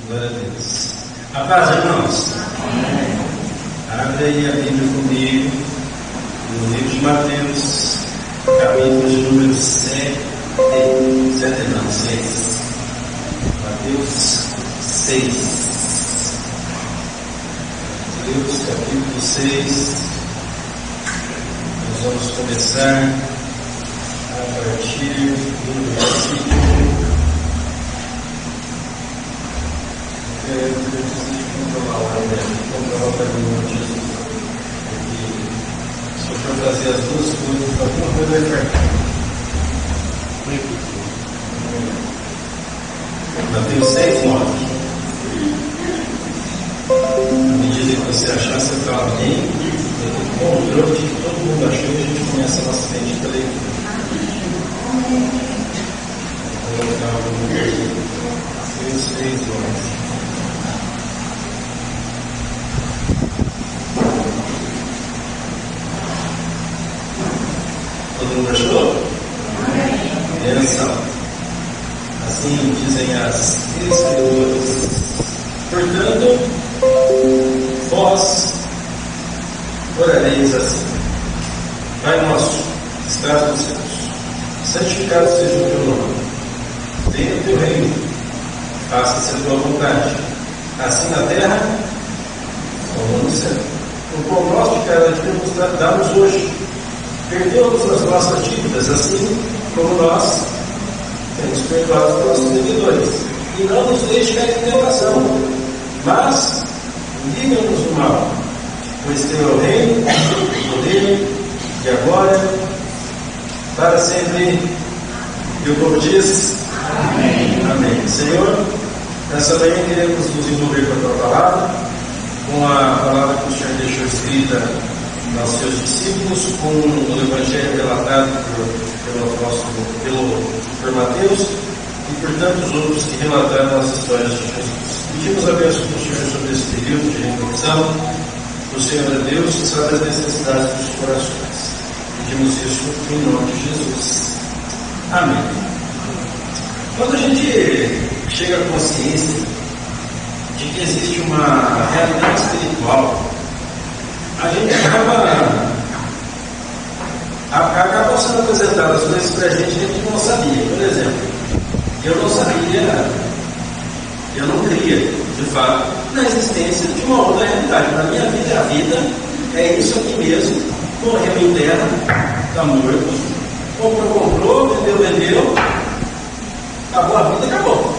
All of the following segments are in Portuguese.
Glória a Deus. A paz, irmãos. Abre aí a Bíblia comigo, no livro de Mateus, capítulo de número 6. Mateus 6. Mateus capítulo 6. Nós vamos começar a partir do versículo. Comprovar para mim, Jesus. Se eu for trazer as duas coisas, alguma coisa vai ficar. Mateus 6, 9. À medida que você achar, você fala bem. Eu controle de que todo mundo achou e a gente começa a nossa bendita leitura. Vou colocar o número Mateus 6, 9. Todo mundo achou? Atenção. Assim dizem as Escrituras. Portanto, vós orareis assim: Pai nosso, que estás nos céus, santificado seja o teu nome. Venha o teu reino, faça-se a tua vontade, assim na terra como no céu. O pão nosso de cada dia nos dá-nos hoje. Perdoa-nos as nossas dívidas, assim como nós temos perdoado os nossos devedores. E não nos deixe cair em tentação, mas livra-nos do mal. Pois teu é o reino, o poder, e agora, para sempre. E o povo diz: Amém. Amém. Senhor, nessa manhã queremos nos envolver com a tua palavra, com a palavra que o Senhor deixou escrita aos seus discípulos, com o Evangelho relatado por Mateus e por tantos outros que relataram as histórias de Jesus. Pedimos a bênção do Senhor sobre esse período de reflexão. O Senhor é Deus que sabe as necessidades dos corações. Pedimos isso em nome de Jesus. Amém. Quando a gente chega à consciência de que existe uma realidade espiritual, a gente acaba sendo apresentadas coisas para a gente que a gente não sabia. Por exemplo, eu não sabia, eu não cria, de fato, na existência de uma outra realidade. Na minha vida, a vida é isso aqui mesmo: morreu em terra, está morto, comprou, vendeu, acabou a vida, acabou.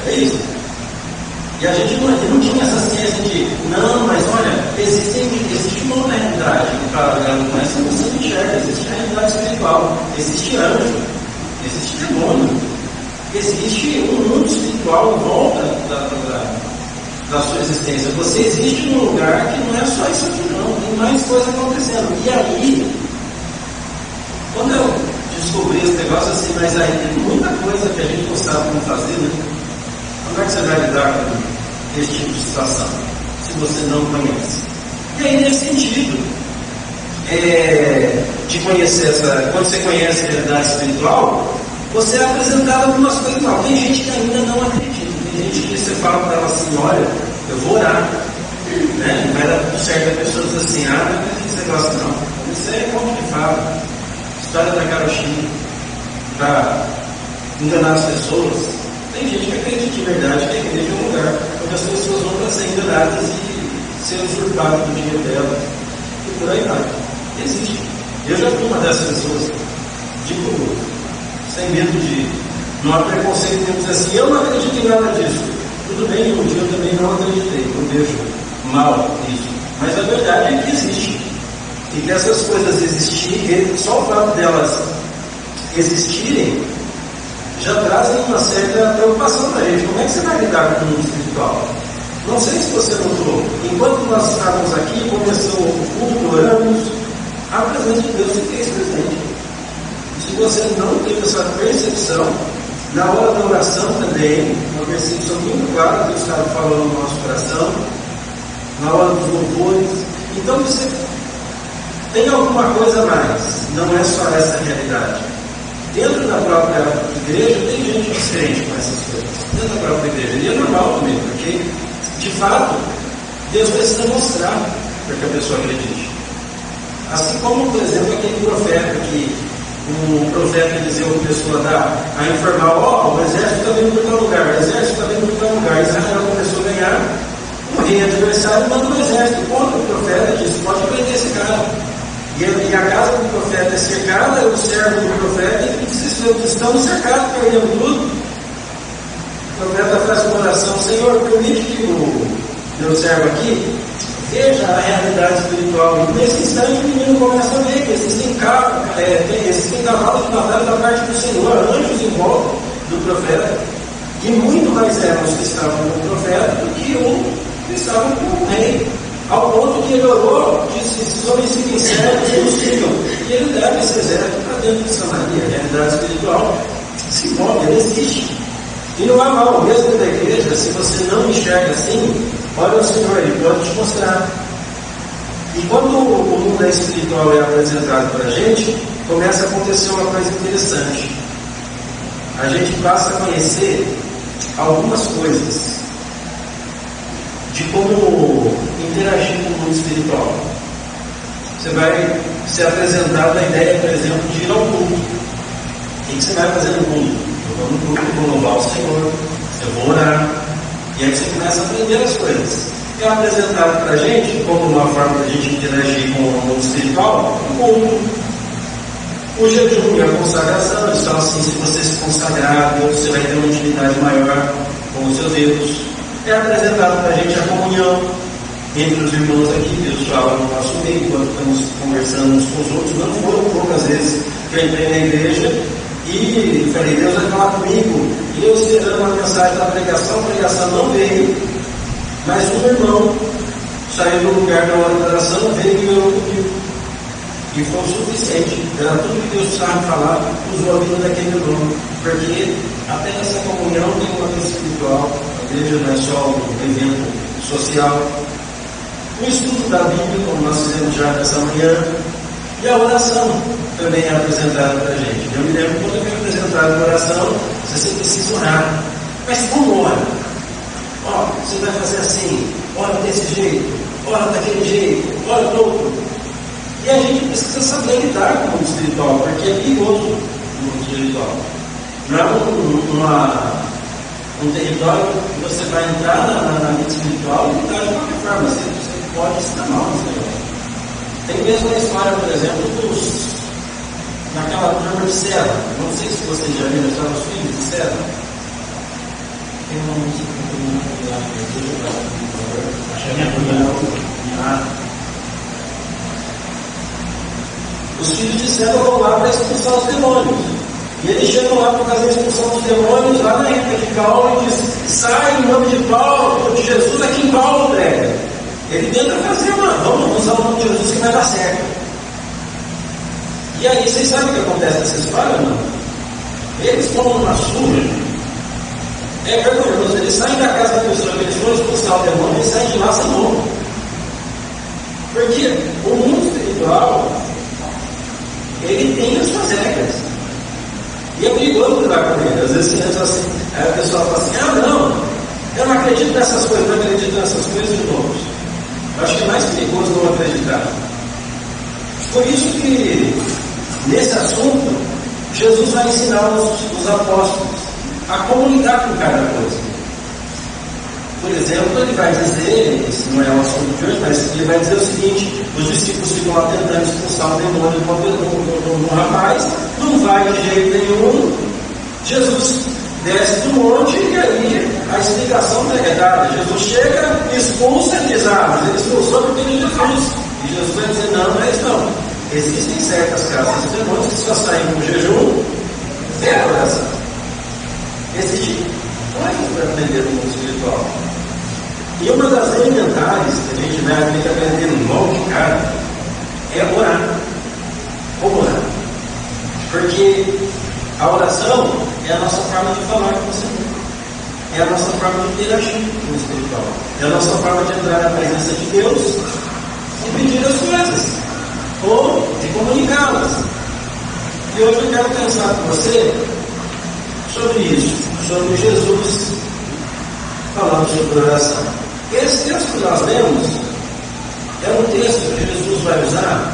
É isso. E a gente não tinha essa ciência de, não, mas olha, existe uma outra realidade que para com essa você não enxerga. Existe a realidade espiritual, existe anjo, existe demônio, existe um mundo espiritual em volta da sua existência. Você existe num lugar que não é só isso aqui não, tem mais coisa acontecendo. E aí, quando eu descobri esse negócio assim, mas aí tem muita coisa que a gente não sabe como fazer, né? Como é que você vai lidar com esse tipo de situação, se você não conhece? E aí, nesse sentido, de conhecer quando você conhece a realidade espiritual, você é apresentado algumas coisas. Não, tem gente que ainda não acredita, tem gente que você fala para ela assim: olha, eu vou orar, né? Não vai dar tudo certo. A pessoa diz assim: não acredito nesse negócio não. Isso é como que fala, história da carochinha, para enganar as pessoas. Tem gente que acredita de verdade que a igreja é um lugar onde as pessoas vão para ser enganadas e ser usurpadas do dinheiro dela, e por aí vai. Existe. Eu já fui uma dessas pessoas, digo, sem medo de não há preconceito de dizer assim: eu não acredito em nada disso. Tudo bem, um dia eu também não acreditei, eu vejo mal isso. Mas a verdade é que existe. E que essas coisas existirem, só o fato delas existirem, já trazem uma certa preocupação para a gente. Como é que você vai lidar com o mundo espiritual? Não sei se você notou, enquanto nós estávamos aqui, começou o culto, oramos, a presença de Deus se fez presente. Se você não teve essa percepção, na hora da oração também, uma percepção muito clara que Deus estava falando no nosso coração, na hora dos louvores. Então você tem alguma coisa a mais, não é só essa realidade. Dentro da própria igreja tem gente descrente com essas coisas. Dentro da própria igreja. E é normal também, porque, de fato, Deus precisa mostrar para que a pessoa acredite. Assim como, por exemplo, aquele profeta que o profeta Eliseu começou a dar, a informar, o exército está vindo para tal lugar, o exército está vindo para tal lugar. Israel começou a ganhar, um rei adversário manda um exército contra o profeta, disse, pode prender esse cara. E a casa do profeta é cercada, o servo do profeta, e diz, estamos cercados, perdemos tudo. O profeta faz uma oração, Senhor, permite que o meu servo aqui veja a realidade espiritual. E nesse instante o menino começa a ver que existem cavalos de batalha da parte do Senhor, anjos em volta do profeta, e muito mais eram os que estavam com o profeta do que que estavam com o rei. Ao ponto que ele orou, disse, esses homens fiquem cegos, nos sigam. E ele leva esse exército para dentro de Samaria. A realidade espiritual se move, ela existe. E não há mal, mesmo da igreja, se você não enxerga assim, olha o Senhor, Ele pode te mostrar. E quando o mundo espiritual é apresentado para a gente, começa a acontecer uma coisa interessante. A gente passa a conhecer algumas coisas de como interagir com o mundo espiritual. Você vai ser apresentado a ideia, por exemplo, de ir ao culto. O que você vai fazer no culto? Eu vou no culto, vou louvar o Senhor, eu vou orar. E aí você começa a aprender as coisas. É apresentado para a gente, como uma forma de a gente interagir com o mundo espiritual, o culto. O jejum e a consagração, eles falam assim, se você se consagrar, você vai ter uma intimidade maior com os seus Deus. É apresentado para a gente a comunhão entre os irmãos aqui. Deus fala no nosso meio, quando estamos conversando uns com os outros. Não foram poucas vezes que eu entrei na igreja e falei, Deus vai falar comigo. E eu esperando uma mensagem da pregação, a pregação não veio, mas um irmão saiu do lugar da hora da oração, veio e orou comigo. E foi o suficiente. Era tudo que Deus precisava falar, usou a vida daquele irmão. Porque até essa comunhão tem uma vida espiritual. A igreja não é só um evento social. O estudo da Bíblia, como nós fizemos já nessa manhã, e a oração também é apresentada para a gente. Eu me lembro quando eu fui apresentado a oração, você precisa orar. Mas como ora? Você vai fazer assim, ora desse jeito, ora daquele jeito, ora do outro. E a gente precisa saber lidar com o mundo espiritual, porque é perigoso o mundo espiritual. Não é um território que você vai entrar na vida espiritual e lidar de qualquer forma. Você pode se dar mal nesse negócio. Tem mesmo a história, por exemplo, naquela turma de Sela. Não sei se vocês já viram a história dos filhos de Sela. Tem uma música que eu acho que é minha. Os filhos de Sela vão lá para expulsar os demônios. E eles chegam lá por causa da expulsão dos demônios, lá na época de Paulo, e diz, sai em nome de Paulo, de Jesus, aqui em Paulo prega. Ele tenta fazer vamos usar o nome de Jesus que vai dar certo. E aí, vocês sabem o que acontece nessa história, não? Eles tomam uma surra, é vergonhoso, eles saem da casa da pessoa, eles vão expulsar o demônio, eles saem de lá sem nome. Porque o mundo espiritual, ele tem as suas regras. E é perigoso lidar com ele. Às vezes você pensa assim, aí a pessoa fala assim, não, eu não acredito nessas coisas, não acredito nessas coisas de novo. Eu acho que é mais perigoso não acreditar. Por isso que, nesse assunto, Jesus vai ensinar os apóstolos a como lidar com cada coisa. Por exemplo, ele vai dizer, isso não é o assunto de hoje, mas ele vai dizer o seguinte, os discípulos ficam lá tentando expulsar o demônio do rapaz, não vai de jeito nenhum. Jesus desce do monte e aí a explicação é dada. Jesus chega, expulsa e diz, mas ele expulsou porque ele Jesus. E Jesus vai dizer, não é isso não. Existem certas casas de demônios que só saem com jejum e a oração. Existe coisas para aprender no mundo espiritual. E uma das elementares que a gente vai ter que aprender logo de cara é orar. Como orar? Porque a oração é a nossa forma de falar com o Senhor. É a nossa forma de interagir com o espiritual. É a nossa forma de entrar na presença de Deus e pedir as coisas. Ou de comunicá-las. E hoje eu quero pensar com você sobre isso, sobre Jesus falando sobre oração. Esse texto que nós lemos é um texto que Jesus vai usar,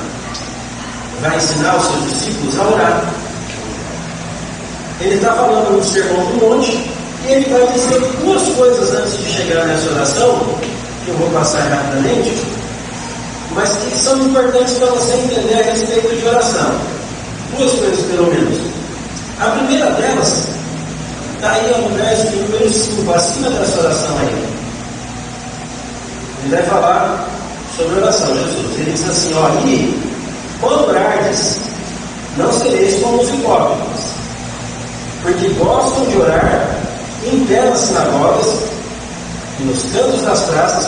vai ensinar os seus discípulos a orar. Ele está falando no Sermão do Monte e ele vai dizer duas coisas antes de chegar nessa oração, que eu vou passar rapidamente, mas que são importantes para você entender a respeito de oração. Duas coisas, pelo menos. A primeira delas está aí no verso número 5, acima dessa oração aí. Ele vai falar sobre oração, Jesus. Ele diz assim, ó, e quando orardes, não sereis como os hipócritas, porque gostam de orar em pé nas sinagogas e nos cantos das praças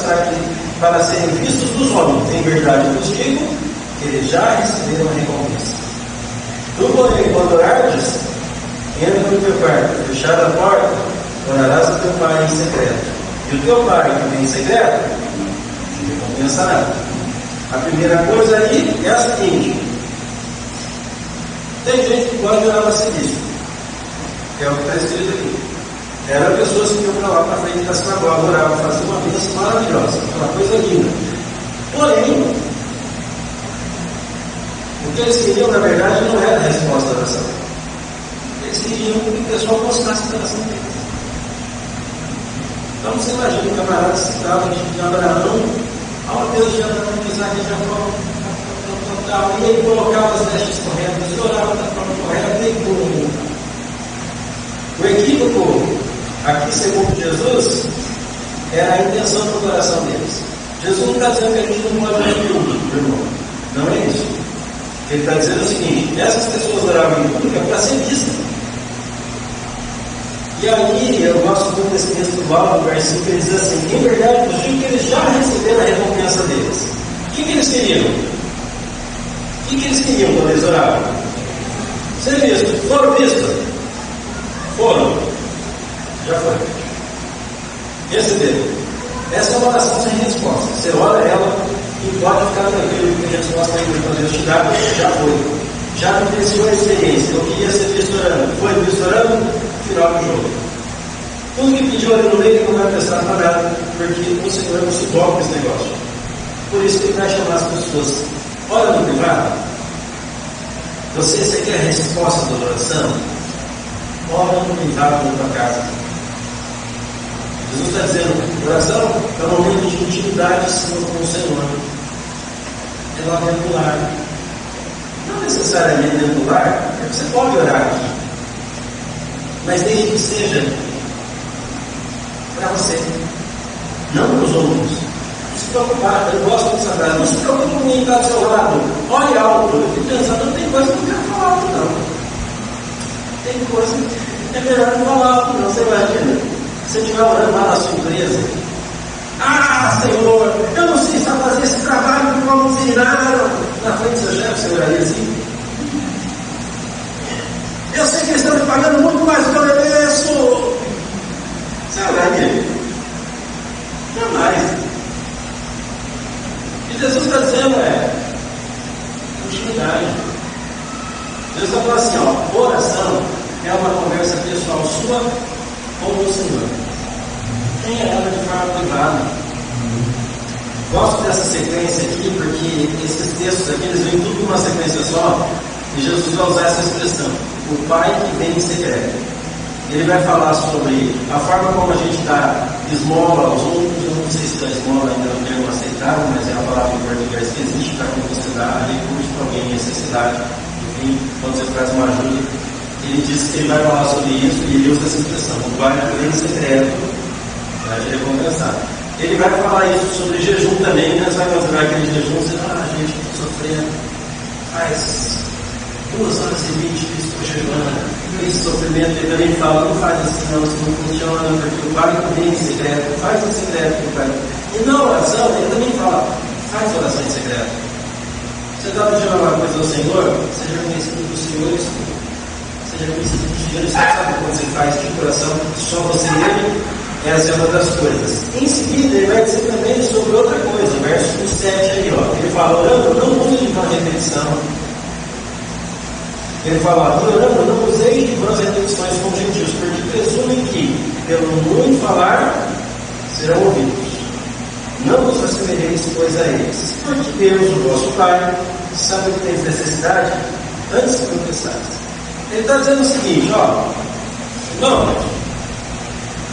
para serem vistos dos homens. Em verdade vos digo que eles já receberam a recompensa. Tu, porém, quando orardes, entra no teu quarto, fechada a porta, orarás a teu pai em secreto. E o teu pai que vem em secreto te recompensará. A primeira coisa aí é a seguinte: tem gente que gosta de orar na seguinte, que é o que está escrito aqui. Eram pessoas que iam para lá, para frente da sinagoga, oravam, faziam uma bênção maravilhosa, uma coisa linda. Porém, o que eles queriam, na verdade, não era a resposta da oração. Eles queriam que o pessoal gostasse da oração deles. Então você imagina um camarada que citava de Abraão, ao Deus de Abraão, de Isaac e Jacó, e ele colocava as vestes corretas, e orava da forma correta, e como o equívoco aqui, segundo Jesus, era a intenção do coração deles. Jesus não está dizendo que a gente não pode orar em público, irmão. Não é isso. Ele está dizendo o seguinte: essas pessoas oravam em público é para ser vista. E aí, eu gosto muito desse texto do Paulo, no versículo, que ele diz assim: em verdade, eu digo que eles já receberam a recompensa deles. O que eles queriam? O que eles queriam quando eles oravam? Ser vistos. Foram vistos? Foram. Já foi. Receberam. Essa é uma oração sem resposta. Você ora ela e pode ficar tranquilo, porque a resposta é que Deus te dá, já foi. Já vivenciou a experiência. Eu queria ser visto orando. Foi visto orando, final do jogo. Tudo que pediu ali no meio ele não vai prestar para nada, porque o Senhor não se toca com esse negócio. Por isso que ele vai chamar as pessoas. Ora no privado. Você quer a resposta da oração? Ora no privado da tua casa. Jesus está dizendo, oração é um momento de intimidade com o Senhor. É lá dentro do lar. Não necessariamente dentro do lar, porque você pode orar aqui. Mas desde que seja para você, não para os outros. Não se preocupar, eu gosto dessa frase, não se preocupe com quem está do seu lado. Olhe alto. Eu fico pensando, não tem coisa que eu não quero falar alto, não. Tem coisa que é melhor não falar alto, não. Você imagina? Se você estiver orando lá na sua empresa, Senhor, eu não sei se vai fazer esse trabalho como me ensinaram. Na frente do seu chefe, você oraria assim? Eu sei que eles estão me pagando muito mais do que eu mereço. Você oraria? Jamais. E Jesus está dizendo, intimidade. Jesus está falando assim, oração é uma conversa pessoal sua com o Senhor. Tenha ela de forma privada. Gosto dessa sequência aqui, porque esses textos aqui, eles vêm tudo numa sequência só, e Jesus vai usar essa expressão, o Pai que vem em secreto. Ele vai falar sobre a forma como a gente dá esmola aos outros. Eu não sei se a esmola ainda é um termo aceitável, mas é a palavra em português que existe para quando você dá recurso para alguém em necessidade. Enfim, quando você faz uma ajuda, ele diz que ele vai falar sobre isso e ele usa essa expressão, o Pai que vem em secreto, para te recompensar. Ele vai falar isso sobre jejum também, né? Você vai considerar aquele jejum, você gente, estou sofrendo, faz 2 horas e 20 que estou jejuando. Esse sofrimento, ele também fala, não faz assim não, isso não funciona, porque o Pai que vem em secreto, faz em secreto, o Pai. E na oração, ele também fala, faz oração em secreto. Você está pedindo alguma coisa ao Senhor, seja conhecido do Senhor, seja conhecido do Senhor, você sabe quando você faz de coração, só você e ele. Essa é uma das coisas. Em seguida, ele vai dizer também sobre outra coisa, verso 7 aí, ele fala, orando, não use de uma repetição. Ele fala: orando, não useis de vãs repetições como gentios, porque presumem que, pelo muito falar, serão ouvidos. Não vos assemelheis, pois, a eles, porque Deus, o vosso Pai, sabe que tens necessidade antes que confessares. Ele está dizendo o seguinte: não,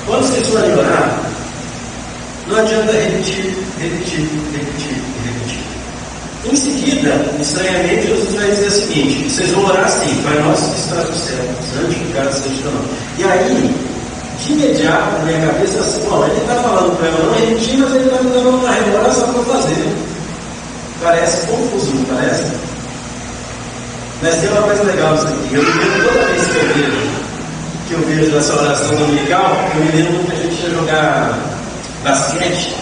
quando vocês forem orar, não adianta repetir. Em seguida, estranhamente, Jesus vai dizer o seguinte: vocês vão orar assim: Pai nosso que estás no céu, santificado seja o teu nome. E aí, de imediato, na minha cabeça, assim, ele está falando para eu não repetir, mas ele está me dando uma remora só para fazer. Parece confuso, não parece? Mas tem uma coisa legal isso aqui. Eu me lembro toda vez que eu vejo essa oração dominical, eu me lembro que a gente ia jogar basquete.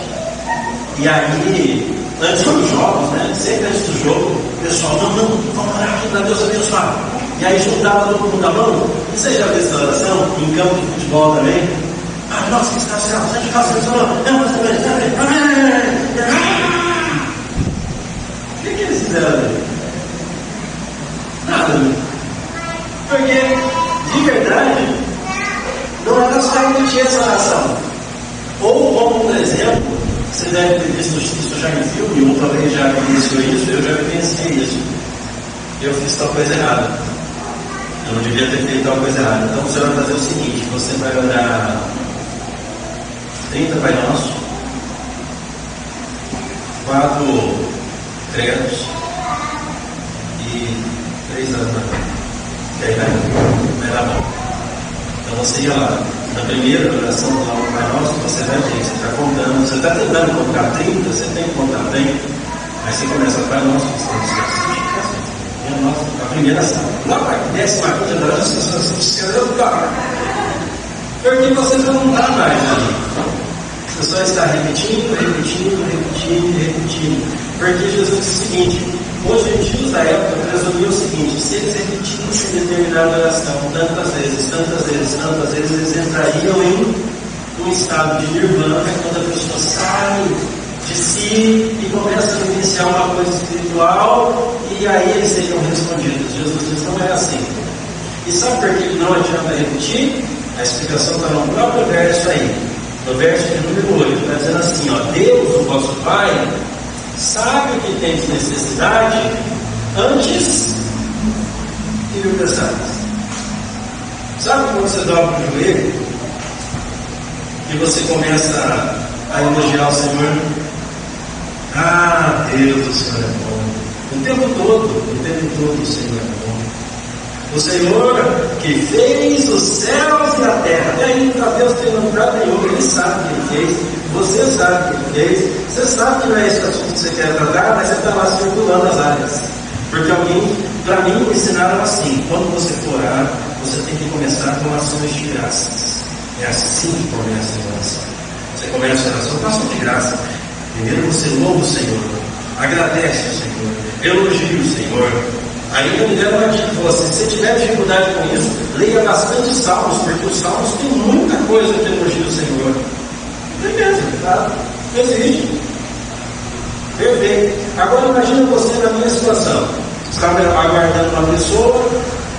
E aí, antes dos jogos, sempre antes do jogo, o pessoal, não, vamos orar aqui para Deus abençoar. E aí juntava todo mundo a mão. E você já viu essa oração em campo de futebol também? Nossa, que está certo, santificado seja o teu nome. O que eles fizeram ali? Nada. Porque, de verdade, não era só repetir essa oração. Ou, como por exemplo, você deve ter visto isso já em filme, ou talvez já vivenciou isso, eu já vivenciei isso. Eu fiz tal coisa errada. Eu não devia ter feito tal coisa errada. Então você vai fazer o seguinte: você vai orar 30 Pai Nosso, 4 credos e 3 Ave Maria. E aí vai dar bom. Então você ia lá. Na primeira oração do Pai Nosso, você vai ver, você está contando, você está tentando contar 30, você tem que contar bem. Aí você começa Pai Nosso, que está no céu. A primeira sala. Lá vai, 15ª hora, você escreveu o carro. Porque você já não está mais ali. Você só está repetindo. Porque Jesus disse o seguinte: os gentios da época presumiam o seguinte: se eles repetissem determinada oração tantas vezes, eles entrariam em um estado de nirvana, quando a pessoa sai de si e começa a vivenciar uma coisa espiritual, e aí eles seriam respondidos. Jesus diz: não é assim. E sabe por que não adianta repetir? A explicação está no próprio verso aí, no verso de número 8, está dizendo assim: Deus, o vosso Pai, sabe que tens necessidade antes que o pensares. Sabe quando você dobra o joelho e você começa a elogiar o Senhor? Deus, o Senhor é bom. O tempo todo o Senhor é bom. O Senhor que fez os céus e a terra. E aí, para Deus tem lugar nenhum, Ele sabe o que Ele fez, você sabe o que Ele fez, você sabe que não é esse assunto que você quer tratar, mas você está lá circulando as áreas. Porque alguém, para mim, me ensinaram assim: quando você for orar, você tem que começar com ações de graças. É assim que começa a oração. Você começa a oração com ação de graça. Primeiro você louva o Senhor, agradece o Senhor, elogia o Senhor. Aí eu me deram uma dica, falou assim: se você tiver dificuldade com isso, leia bastante salmos, porque os salmos têm muita coisa que elogia o Senhor. Tem mesmo, tá? Existe. Perfeito. Agora imagina você na minha situação. Estava aguardando uma pessoa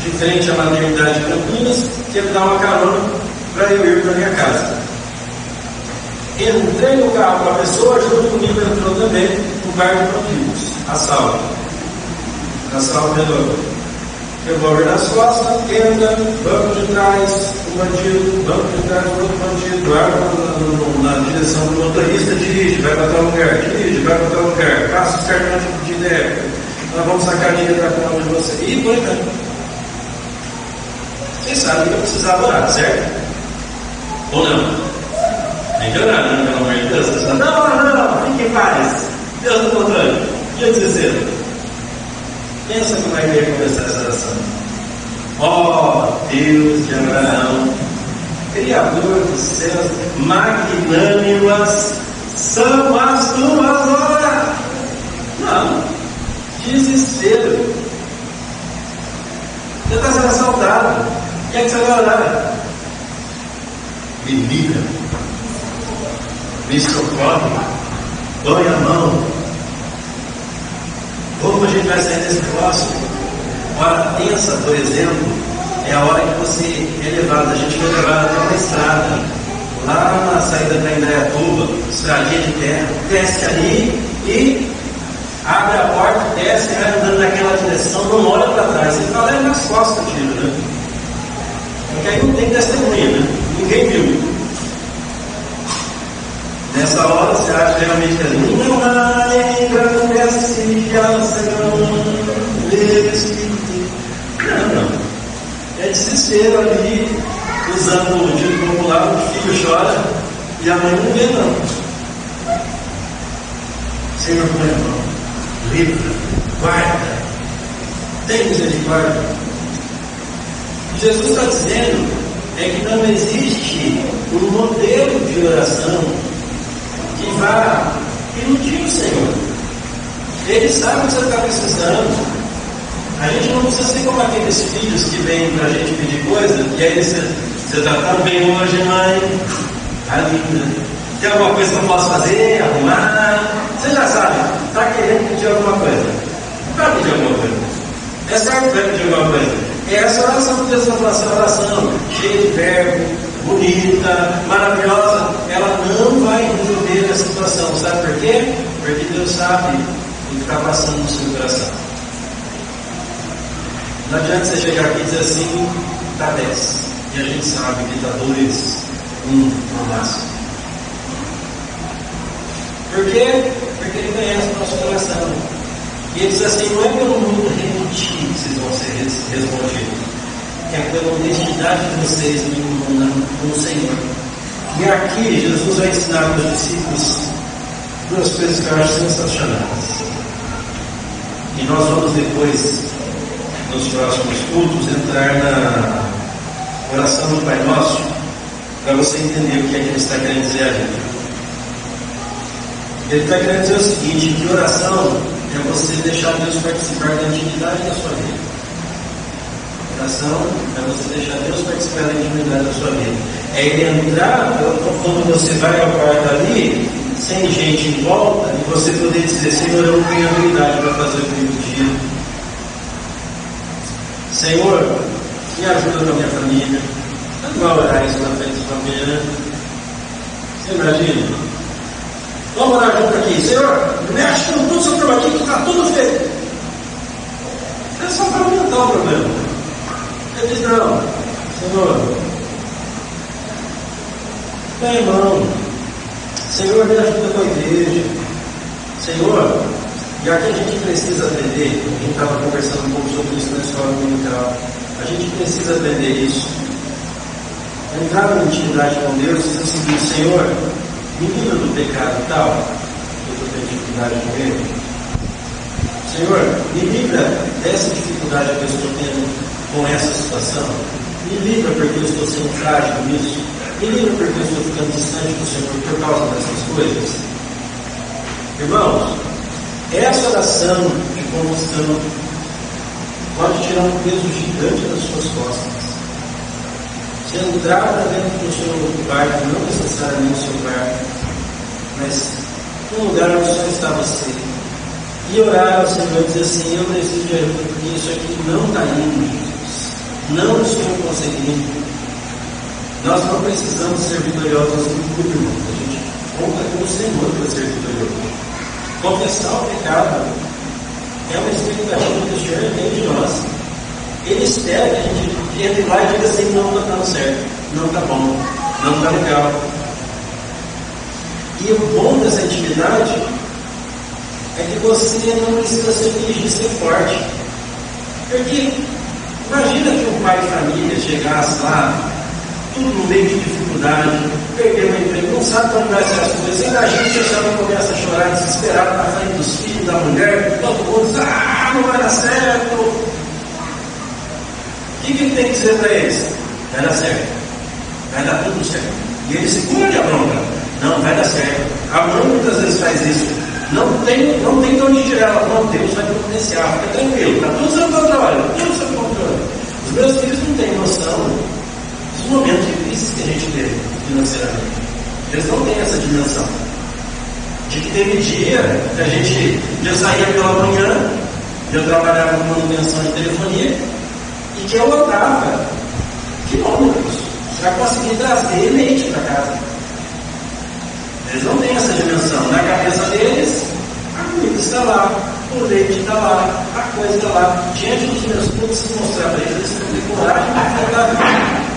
de frente à maternidade de Campinas, que ia dar uma carona para eu ir para minha casa. Entrei no carro com a pessoa, junto comigo entrou também o guarda de bandidos, assalto. Assalto revólver nas costas, entra, banco de trás, o bandido, banco de trás, o outro bandido, arma na direção do motorista, dirige, vai para tal lugar, passa os cartões de débito, nós vamos sacar dinheiro da conta de você. E por aí. Vocês sabem que eu precisava orar, certo? Ou não? Não enganado, né? Pelo amor de Deus. Você fala: não, fique em paz. Deus no controle. E eu dizer: pensa como é que ia começar essa oração. Deus de Abraão, Criador dos céus, magnânimas são as tuas obras. Não, desespero. Você está sendo assaltado. O que é que você vai orar? Me liga, me socorre, põe a mão. Como a gente vai sair desse negócio? Hora tensa, por exemplo, é a hora que você é levado, a gente foi levado até uma estrada, lá na saída da Indaiatuba, estradinha de terra, desce ali e abre a porta, desce, vai andando naquela direção, não olha para trás, você fala, é nas costas o tiro, né? Porque aí não tem testemunha, né? Ninguém viu. Nessa hora você acha realmente que ali não há não. É desespero ali, usando o dito popular, o filho chora e a mãe não vê não. Senhor, põe a mão, livra, guarda, tem misericórdia. Jesus está dizendo que não existe um modelo de oração que vá iludir o Senhor. Ele sabe o que você está precisando. A gente não precisa ser como aqueles filhos que vêm para a gente pedir coisa, e aí você está tão bem hoje, mãe. Tá linda. Tem alguma coisa que eu posso fazer, arrumar? Você já sabe, está querendo pedir alguma coisa. Vai pedir alguma coisa. É certo que vai pedir alguma coisa. É essa oração que Deus está falando, essa oração cheia de verbo, bonita, maravilhosa, ela não vai resolver a situação. Sabe por quê? Porque Deus sabe o que está passando no seu coração. Não adianta você chegar aqui e dizer assim, está 10. E a gente sabe que está 2, 1 no máximo. Por quê? Porque Ele conhece o nosso coração. E Ele diz assim, não é pelo muito repetir que vocês vão ser respondidos. É pela honestidade de vocês no Senhor. E aqui Jesus vai ensinar para os discípulos duas coisas que eu acho sensacionais. E nós vamos depois, nos próximos cultos, entrar na oração do Pai Nosso, para você entender o que é que Ele está querendo dizer ali. Ele está querendo dizer o seguinte, que oração é você deixar Deus participar da intimidade da sua vida. Oração é você deixar Deus participar da intimidade da sua vida. É Ele entrar, quando você vai ao quarto ali, sem gente em volta, e você poder dizer, Senhor, eu não tenho habilidade para fazer o que eu pedi. Senhor, me ajuda com a minha família. Não vai orar isso na frente da família, né? Você imagina? Vamos orar junto aqui. Senhor, mexe com tudo seu trabalho aqui, que está tudo feito. É só para aumentar o problema. Ele diz, não, Senhor, meu irmão, Senhor, me ajuda com a igreja. Senhor, e aqui a gente precisa aprender, a gente estava conversando um pouco sobre isso na escola dominical, a gente precisa aprender isso. Entrar na intimidade com Deus e dizer o seguinte, Senhor, me livra do pecado tal, eu estou tendo dificuldade com ele. Senhor, me livra dessa dificuldade que eu estou tendo com essa situação. Me livra porque eu estou sendo frágil nisso. Me livra porque eu estou ficando distante do Senhor por causa dessas coisas. Irmãos, essa oração de combustão pode tirar um peso gigante das suas costas. Você entrar para dentro do seu quarto, não necessariamente no seu quarto, mas num lugar onde só está você. E orar ao Senhor e dizer assim, eu preciso de ajuda, porque isso aqui não está indo, Jesus. Não estou conseguindo. Nós não precisamos ser vitoriosos em tudo, irmãos. A gente conta com o Senhor para ser vitorioso. Confessar o pecado é uma expectativa que o Senhor tem de nós. Ele espera que a gente entre lá e diga assim, não está dando certo, não está bom, não está legal. E o bom dessa intimidade é que você não precisa se fingir ser forte. Porque imagina que um pai de família chegasse lá, tudo no meio de dificuldade, perdeu o emprego, não sabe como vai ser as coisas, ainda a gente já começa a chorar, desesperado na frente dos filhos, da mulher, todo mundo diz, não vai dar certo. O que ele tem que dizer para eles? Vai dar certo, vai dar tudo certo. E ele segura de a bronca, não, vai dar certo. A mãe muitas vezes faz isso, não tem de onde tirar ela, não, Deus vai providenciar, fica tranquilo, está tudo sob controle, tudo sob controle. Os meus filhos não têm noção dos momentos difíceis que a gente teve financeiramente. Eles não têm essa dimensão. De que teve dia que a gente já saía pela manhã Eu trabalhava com manutenção de telefonia e que eu andava quilômetros para conseguir trazer leite para casa. Eles não têm essa dimensão. Na cabeça deles, a comida está lá, o leite está lá, a coisa está lá. Diante dos meus cultos, se mostrar para eles, eles têm que ter coragem para enfrentar a vida.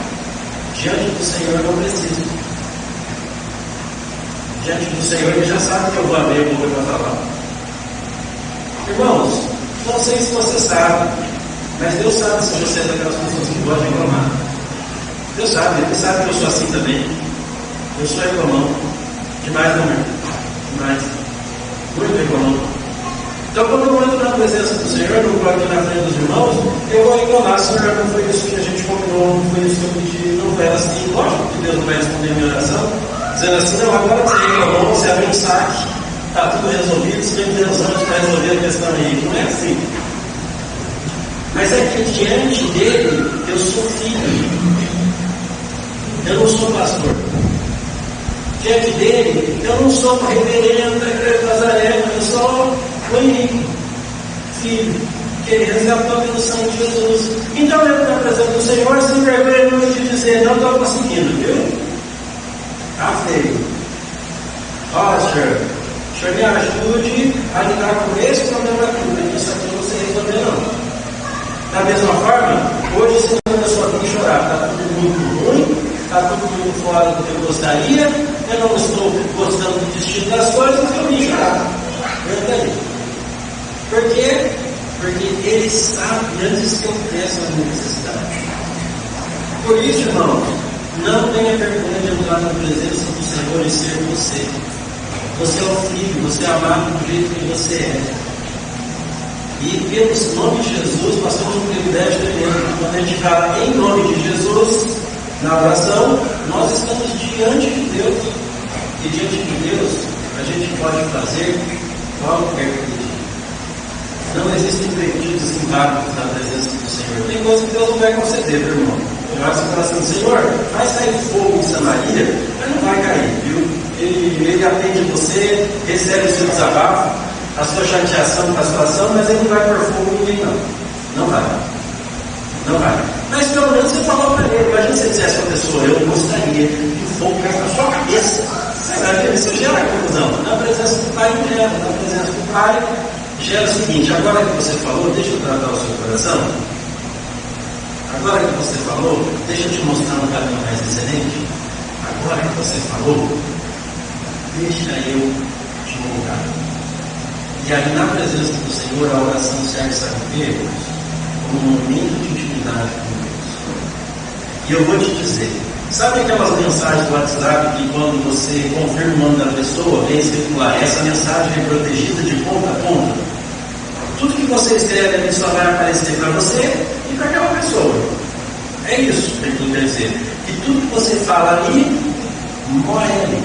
Diante do Senhor não precisa. Diante do Senhor ele já sabe que eu vou abrir a boca para falar. Irmãos, não sei se você sabe, mas Deus sabe se você é daquelas pessoas que gostam de reclamar. Deus sabe, Ele sabe que eu sou assim também. Eu sou reclamão. Demais, não, irmão? Demais. Muito reclamão. Então, quando eu entro na presença do Senhor, eu vou aqui na frente dos irmãos, eu vou reclamar, Senhor, não foi isso que a gente combinou, não foi isso que eu pedi, não era assim. Lógico que Deus não vai responder a minha oração, dizendo assim, não, agora você reclamou, você abriu um saque, está tudo resolvido, você tem intenção de resolver a questão aí. Não é assim. Mas é que diante dele, eu sou filho. Eu não sou pastor. Diante dele, eu não sou reverendo da igreja de Nazaré, eu sou o Henrique, filho, que ele resgatou pelo sangue de Jesus. Então eu estou presença do Senhor, sem vergonha não de dizer, não estou conseguindo, viu? Está feio. Ó, Senhor, o Senhor me ajude a lidar com esse problema aqui, isso aqui não sei resolver não. Da mesma forma, hoje você não começou a vir chorar, está tudo muito ruim, está tudo muito fora do que eu gostaria, eu não estou gostando do destino das coisas, mas eu vim chorar. Verdade. Por quê? Porque Ele sabe antes que eu peça a minha necessidade. Por isso, irmão, não tenha vergonha de entrar na presença do Senhor e ser você. Você é o filho, você é amado do jeito que você é. E pelo nome de Jesus, nós temos um privilégio tremendo. Quando a gente fala em nome de Jesus, na oração, nós estamos diante de Deus. E diante de Deus, a gente pode fazer qualquer pedido. Não existem pedidos embargos na presença do Senhor. Tem coisa que Deus não vai conceder, meu irmão. Eu acho que assim, Senhor, vai sair fogo em Samaria, mas não vai cair, viu? Ele atende você, recebe o seu desabafo, a sua chateação com a situação, mas ele não vai pôr fogo em ninguém, não. Não vai. Não vai. Mas pelo menos você falou para ele. Imagina se você dissesse a pessoa, eu gostaria que o fogo caia na sua cabeça. Você vai ver, isso gera confusão. Na presença do Pai não gera. Na presença do Pai gera o seguinte, agora que você falou, deixa eu tratar o seu coração. Agora que você falou, deixa eu te mostrar um caminho mais excelente. Agora que você falou, deixa eu te moldar. E aí, na presença do Senhor, a oração serve, sabe o quê? Como um momento de intimidade com Deus. E eu vou te dizer, sabe aquelas mensagens do WhatsApp que quando você confirma o nome da pessoa, vem escrito lá, essa mensagem é protegida de ponta a ponta? Tudo que você escreve ali só vai aparecer para você e para aquela pessoa. É isso que eu quero dizer. E tudo que você fala ali, morre ali.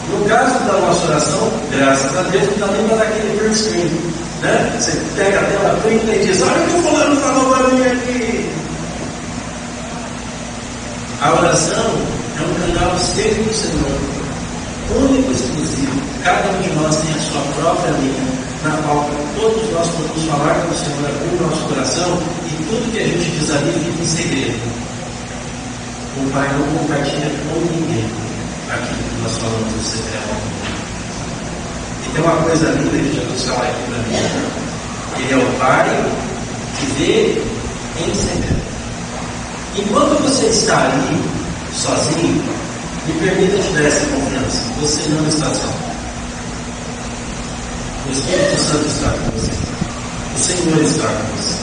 No caso da nossa oração, graças a Deus, não dá nem para dar aquele print screen. Né? Você pega a tela print e diz, olha o que o fulano falou para mim aqui. A oração é um canal estreito do Senhor, único e exclusivo. Cada um de nós tem a sua própria linha, na qual todos nós podemos falar com o Senhor, abrir o nosso coração, e tudo que a gente diz ali fica em segredo. O Pai não compartilha com ninguém aquilo que nós falamos no secreto. E tem uma coisa linda que Jesus fala aqui para mim. Ele é o Pai que vê em segredo. Enquanto você está ali, sozinho, me permita te dar essa confiança. Você não está só. O Espírito Santo está com você. O Senhor está com você.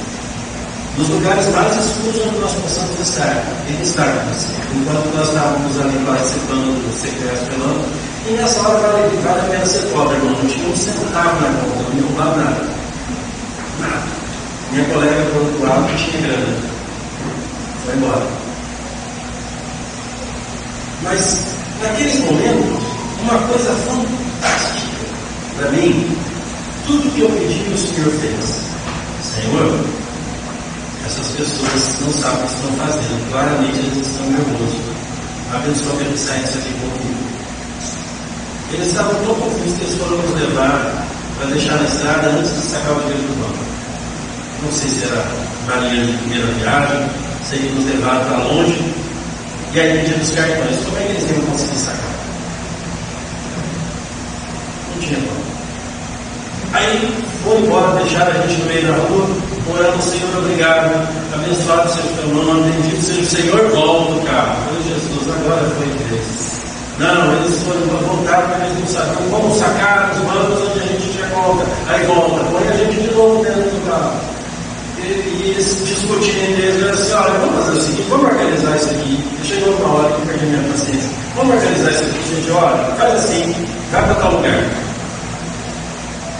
Nos lugares mais escuros onde nós possamos estar, Ele está com você. Enquanto nós estávamos ali participando do secreto pelando, e nessa hora vale a pena ser pobre, irmão. Não tinha um centavo na conta, não me roubava nada. Nada. Minha colega do outro lado tinha grana. Foi embora. Mas, naqueles momentos, uma coisa fantástica para mim, tudo que eu pedi, o Senhor fez. Senhor, essas pessoas não sabem o que estão fazendo. Claramente eles estão nervosos. Abençoa que eles saem disso aqui comigo. Eles estavam tão confusos que eles foram nos levar para deixar na estrada antes de sacar o dinheiro do banco. não sei se era marinheiro de primeira viagem, seria nos levado para longe, e aí pedindo os cartões. Como é que eles iam conseguir sacar? Não tinha como. Aí foi embora, deixaram a gente no meio da rua, orando: Senhor, obrigado, abençoado seja o teu nome, bendito seja o Senhor, volta o carro. Foi Jesus, agora foi vez. Não, eles foram voltar porque eles não sabiam como sacar os bancos onde a gente tinha conta. Aí volta, põe a gente de novo dentro do carro. E eles discutindo entre eles, assim: olha, vamos fazer o seguinte, vamos organizar isso aqui. Chegou uma hora que eu perdi minha paciência. Vamos organizar isso aqui, gente, olha, faz assim, vai para tal lugar.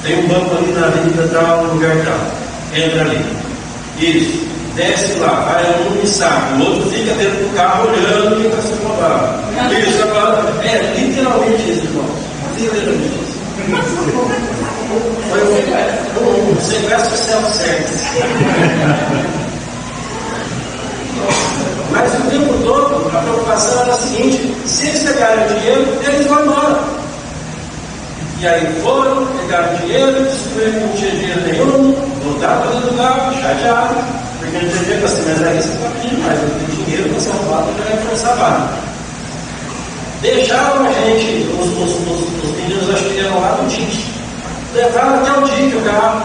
Tem um banco ali na avenida tal, no lugar tal. Entra ali. Isso. Desce lá, vai um e saca. O outro fica dentro do carro olhando quem está sendo roubado. Isso, agora. É literalmente isso, irmão. Literalmente isso. Foi um sequestro self-service. Mas o tempo todo, a preocupação era a seguinte: se eles pegarem o dinheiro, eles vão embora. E aí foram, pegaram dinheiro, descobriram que não tinha dinheiro nenhum, voltaram para dentro do carro, chatearam, porque não tinha dinheiro, assim, mas aí você está pedindo mais, não tem dinheiro para ser roubado, já vai forçar a barra. Deixaram a gente, os meninos acho que eram lá no TIC, levaram até o TIC o carro,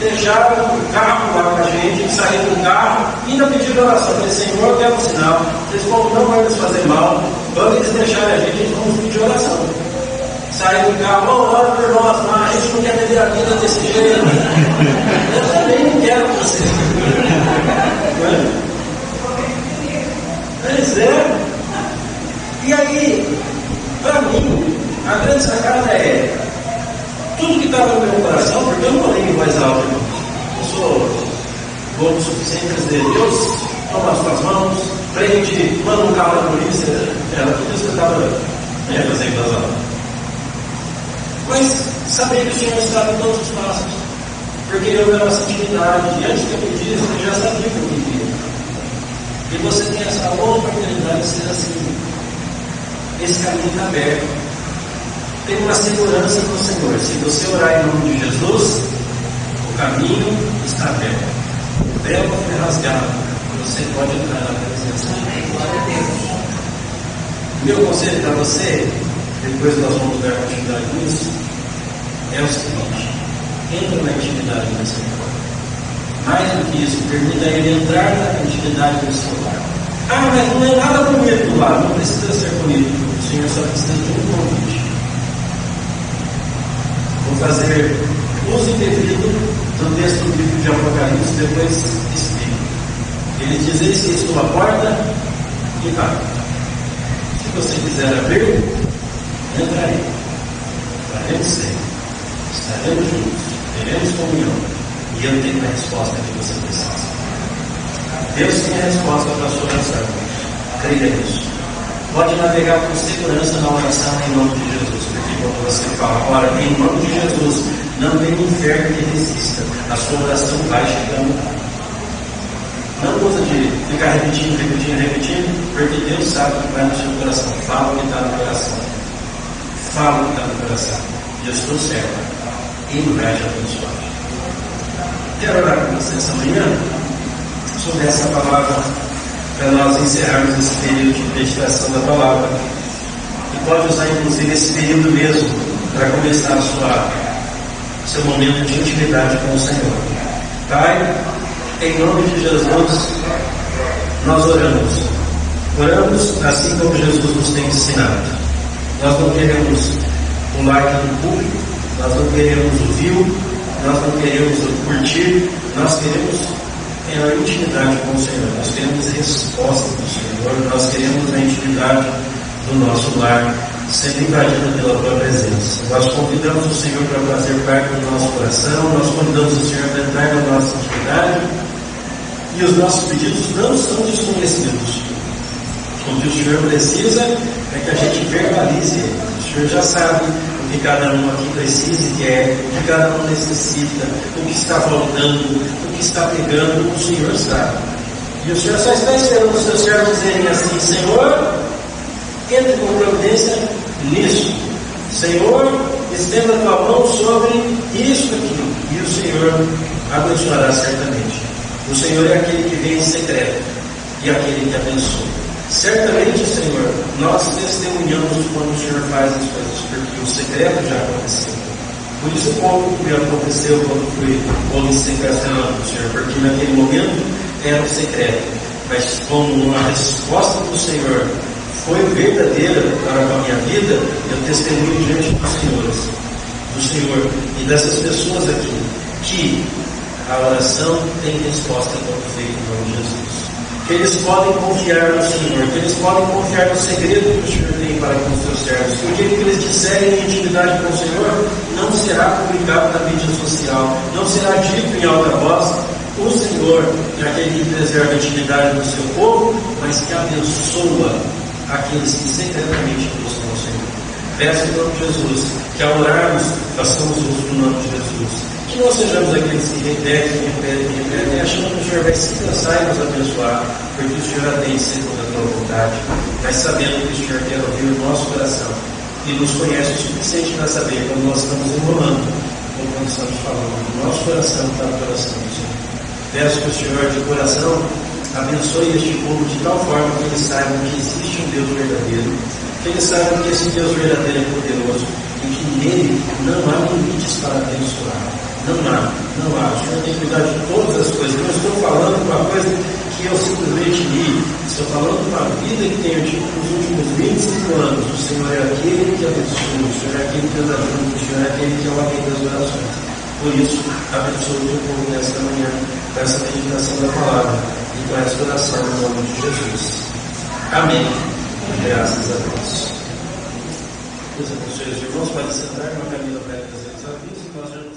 deixaram o carro lá com a gente, saíram do carro, ainda pediram oração. Falei: Senhor, eu quero um sinal, eles não vão nos fazer mal, quando eles deixarem a gente, vamos pedir oração. Saiu do carro: oh, ora por nós, mas a gente não quer viver a vida desse jeito. Eu também não quero você. Pois é. E aí, para mim, a grande sacada é tudo que estava no meu coração, porque eu não falei em voz alta, eu sou bom o suficiente para dizer: Deus, toma as tuas mãos, prende, manda um carro da polícia. Era tudo isso que eu estava fazendo das aulas. Mas saber que o Senhor estava em todos os passos, porque eu era essa intimidade, e antes que eu pedisse, eu já sabia o que eu pedia. E você tem essa oportunidade de ser assim. Esse caminho está aberto. Tem uma segurança no Senhor. Se você orar em nome de Jesus, o caminho está aberto. O véu foi rasgado. Você pode entrar na presença de Deus. Meu conselho para você, depois nós vamos dar continuidade nisso, é o seguinte: entra na intimidade do Senhor. Mais do que isso, permita a Ele entrar na intimidade do seu lar. Ah, mas não é nada bonito lá, não precisa ser bonito. O Senhor só precisa de um convite. Vou fazer uso indevido do texto do livro de Apocalipse, depois explico. Ele diz: eis que estou à porta e bato. Se você quiser abrir, entrarei. Faremos ceia, estaremos juntos, teremos comunhão, e eu tenho a resposta que você precisa. Deus tem a resposta para a sua oração. Creia nisso. Pode navegar com segurança na oração em nome de Jesus, porque quando você fala: ora, em nome de Jesus, não tem inferno que resista, a sua oração vai chegando. Não usa de ficar repetindo, porque Deus sabe o que vai no seu coração. Fala o que está no coração. Fala o que está no coração. E eu estou certo. Ele vai te abençoar. Quero orar com você essa manhã sobre essa palavra, para nós encerrarmos esse período de meditação da palavra. E pode usar inclusive esse período mesmo para começar seu momento de intimidade com o Senhor. Pai, em nome de Jesus, nós oramos. Oramos assim como Jesus nos tem ensinado. Nós não queremos o like do público, nós não queremos o view, nós não queremos o curtir, nós queremos a intimidade com o Senhor. Nós queremos resposta do Senhor, nós queremos a intimidade do nosso lar, sempre invadida pela tua presença. Nós convidamos o Senhor para fazer parte do nosso coração, nós convidamos o Senhor para entrar na nossa intimidade, e os nossos pedidos não são desconhecidos. O que o Senhor precisa é que a gente verbalize. O Senhor já sabe o que cada um aqui precisa e quer, o que cada um necessita, o que está faltando, o que está pegando, o Senhor sabe. E o Senhor só está esperando os seus servos dizerem assim: Senhor, entre com providência nisso. Senhor, estenda a tua mão sobre isso aqui. e o Senhor abençoará certamente. O Senhor é aquele que vem em secreto e aquele que abençoa. Certamente, Senhor, nós testemunhamos quando o Senhor faz as coisas, porque o secreto já aconteceu. Por isso, como que aconteceu quando houve secreção do Senhor, porque naquele momento era um secreto. Mas como a resposta do Senhor foi verdadeira para a minha vida, eu testemunho diante do Senhor e dessas pessoas aqui, que a oração tem resposta quando feita em nome de Jesus. Que eles podem confiar no Senhor, que eles podem confiar no segredo que o Senhor tem para com os seus servos, que o dia que eles disserem em intimidade com o Senhor, não será publicado na mídia social, não será dito em alta voz. O Senhor é aquele que preserva a intimidade do seu povo, mas que abençoa aqueles que secretamente buscam o Senhor. Peço em nome de Jesus, que ao orarmos, façamos uso do nome de Jesus. Que não sejamos aqueles que repetem, achando que o Senhor vai se cansar e nos abençoar, porque o Senhor atende sempre a tua vontade, mas sabendo que o Senhor quer ouvir o nosso coração e nos conhece o suficiente para saber quando nós estamos enrolando ou quando estamos falando. O nosso coração está no coração do Senhor. Peço que o Senhor, de coração, abençoe este povo de tal forma que eles saibam que existe um Deus verdadeiro, que eles saibam que esse Deus verdadeiro é poderoso e que nele não há limites para abençoar. Não há. O Senhor tem que cuidar de todas as coisas. Eu não estou falando de uma coisa que eu simplesmente li. Estou falando de uma vida que tenho tido nos últimos 25 anos. O Senhor é aquele que abençoa, o Senhor é aquele que anda junto, o Senhor é aquele que é o além das orações. Por isso, abençoe o teu povo nesta manhã, com essa meditação da palavra e com essa oração no nome de Jesus. Amém. Graças a Deus. Deus abençoe os irmãos. Pode sentar, uma Camila prega os avisos.